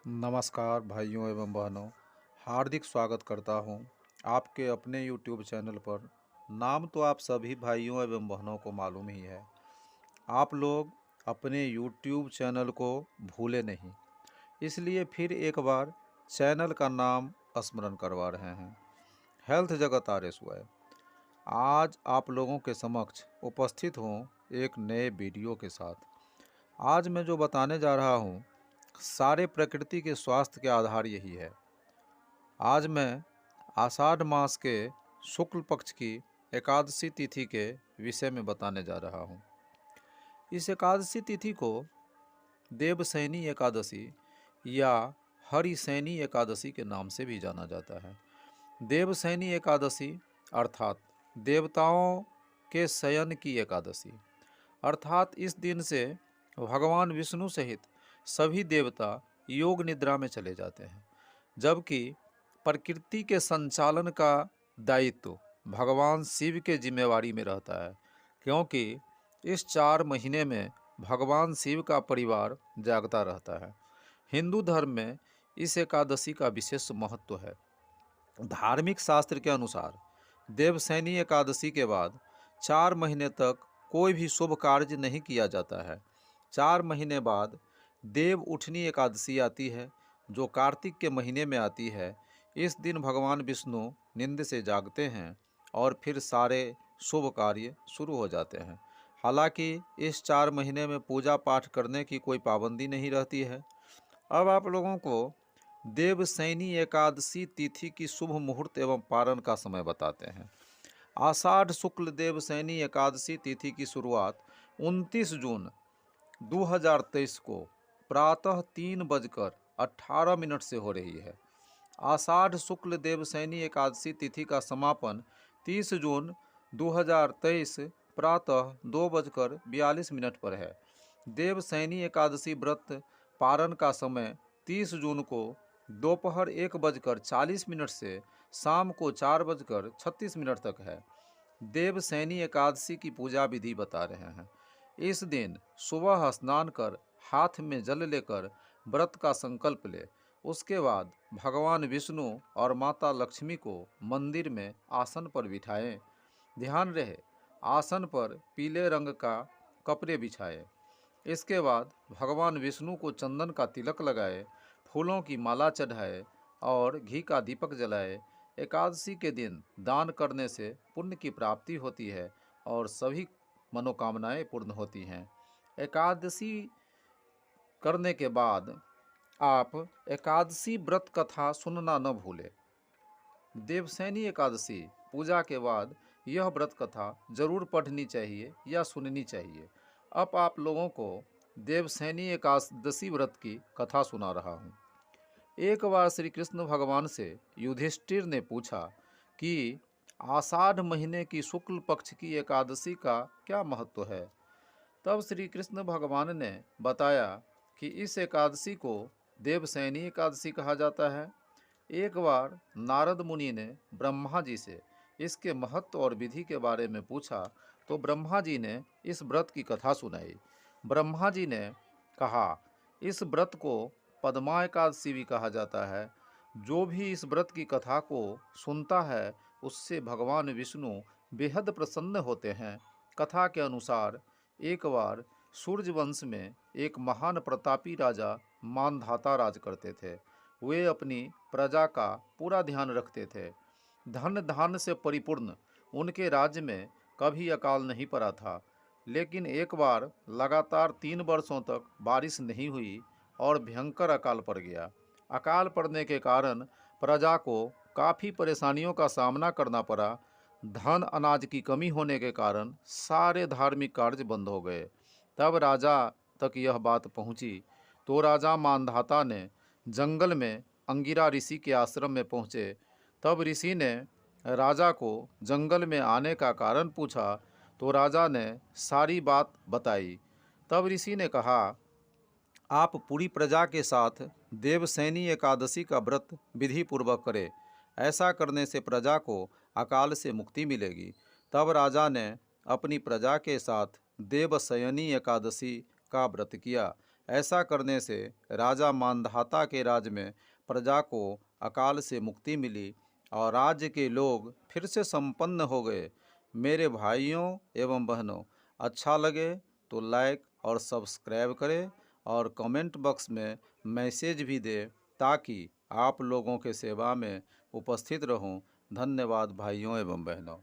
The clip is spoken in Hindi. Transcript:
नमस्कार भाइयों एवं बहनों, हार्दिक स्वागत करता हूं आपके अपने YouTube चैनल पर। नाम तो आप सभी भाइयों एवं बहनों को मालूम ही है। आप लोग अपने YouTube चैनल को भूले नहीं, इसलिए फिर एक बार चैनल का नाम स्मरण करवा रहे हैं, हेल्थ जगत RSY। आज आप लोगों के समक्ष उपस्थित हूँ एक नए वीडियो के साथ। आज मैं जो बताने जा रहा हूँ, सारे प्रकृति के स्वास्थ्य के आधार यही है। आज मैं आषाढ़ मास के शुक्ल पक्ष की एकादशी तिथि के विषय में बताने जा रहा हूँ। इस एकादशी तिथि को देवसैनी एकादशी या हरिसैनी एकादशी के नाम से भी जाना जाता है। देवसैनी एकादशी अर्थात देवताओं के शयन की एकादशी, अर्थात इस दिन से भगवान विष्णु सहित सभी देवता योग निद्रा में चले जाते हैं, जबकि प्रकृति के संचालन का दायित्व भगवान शिव के जिम्मेवारी में रहता है, क्योंकि इस 4 महीने में भगवान शिव का परिवार जागता रहता है। हिंदू धर्म में इस एकादशी का विशेष महत्व है। धार्मिक शास्त्र के अनुसार देवसैनी एकादशी के बाद 4 महीने तक कोई भी शुभ कार्य नहीं किया जाता है। 4 महीने बाद देव उठनी एकादशी आती है, जो कार्तिक के महीने में आती है। इस दिन भगवान विष्णु नींद से जागते हैं और फिर सारे शुभ कार्य शुरू हो जाते हैं। हालांकि इस 4 महीने में पूजा पाठ करने की कोई पाबंदी नहीं रहती है। अब आप लोगों को देवसैनी एकादशी तिथि की शुभ मुहूर्त एवं पारण का समय बताते हैं। आषाढ़ शुक्ल देवसैनी एकादशी तिथि की शुरुआत 29 जून 2023 को प्रातः 3:18 से हो रही है। आषाढ़ शुक्ल देवसैनी एकादशी तिथि का समापन 30 जून 2023 प्रातः 2:42 पर है। देवसैनी एकादशी व्रत पारण का समय 30 जून को दोपहर 1:40 से शाम को 4:36 तक है। देवसैनी एकादशी की पूजा विधि बता रहे हैं। इस दिन सुबह स्नान कर हाथ में जल लेकर व्रत का संकल्प ले। उसके बाद भगवान विष्णु और माता लक्ष्मी को मंदिर में आसन पर बिठाएं। ध्यान रहे, आसन पर पीले रंग का कपड़े बिछाएं। इसके बाद भगवान विष्णु को चंदन का तिलक लगाए, फूलों की माला चढ़ाए और घी का दीपक जलाए। एकादशी के दिन दान करने से पुण्य की प्राप्ति होती है और सभी मनोकामनाएं पूर्ण होती हैं। एकादशी करने के बाद आप एकादशी व्रत कथा सुनना न भूलें। देवसैनी एकादशी पूजा के बाद यह व्रत कथा जरूर पढ़नी चाहिए या सुननी चाहिए। अब आप लोगों को देवसैनी एकादशी व्रत की कथा सुना रहा हूँ। एक बार श्री कृष्ण भगवान से युधिष्ठिर ने पूछा कि आषाढ़ महीने की शुक्ल पक्ष की एकादशी का क्या महत्व है। तब श्री कृष्ण भगवान ने बताया कि इस एकादशी को देवसैनी एकादशी कहा जाता है। एक बार नारद मुनि ने ब्रह्मा जी से इसके महत्व और विधि के बारे में पूछा, तो ब्रह्मा जी ने इस व्रत की कथा सुनाई। ब्रह्मा जी ने कहा, इस व्रत को पद्मा एकादशी भी कहा जाता है। जो भी इस व्रत की कथा को सुनता है, उससे भगवान विष्णु बेहद प्रसन्न होते हैं। कथा के अनुसार एक बार सूर्य वंश में एक महान प्रतापी राजा मानधाता राज करते थे। वे अपनी प्रजा का पूरा ध्यान रखते थे। धन धान्य से परिपूर्ण उनके राज्य में कभी अकाल नहीं पड़ा था। लेकिन एक बार लगातार 3 वर्षों तक बारिश नहीं हुई और भयंकर अकाल पड़ गया। अकाल पड़ने के कारण प्रजा को काफ़ी परेशानियों का सामना करना पड़ा। धन अनाज की कमी होने के कारण सारे धार्मिक कार्य बंद हो गए। तब राजा तक यह बात पहुंची, तो राजा मानधाता ने जंगल में अंगिरा ऋषि के आश्रम में पहुँचे। तब ऋषि ने राजा को जंगल में आने का कारण पूछा, तो राजा ने सारी बात बताई। तब ऋषि ने कहा, आप पूरी प्रजा के साथ देवसैनी एकादशी का व्रत विधि पूर्वक करें। ऐसा करने से प्रजा को अकाल से मुक्ति मिलेगी। तब राजा ने अपनी प्रजा के साथ देवशयनी एकादशी का व्रत किया। ऐसा करने से राजा मांधाता के राज्य में प्रजा को अकाल से मुक्ति मिली और राज्य के लोग फिर से संपन्न हो गए। मेरे भाइयों एवं बहनों, अच्छा लगे तो लाइक और सब्सक्राइब करें और कमेंट बॉक्स में मैसेज भी दें ताकि आप लोगों के सेवा में उपस्थित रहूं। धन्यवाद भाइयों एवं बहनों।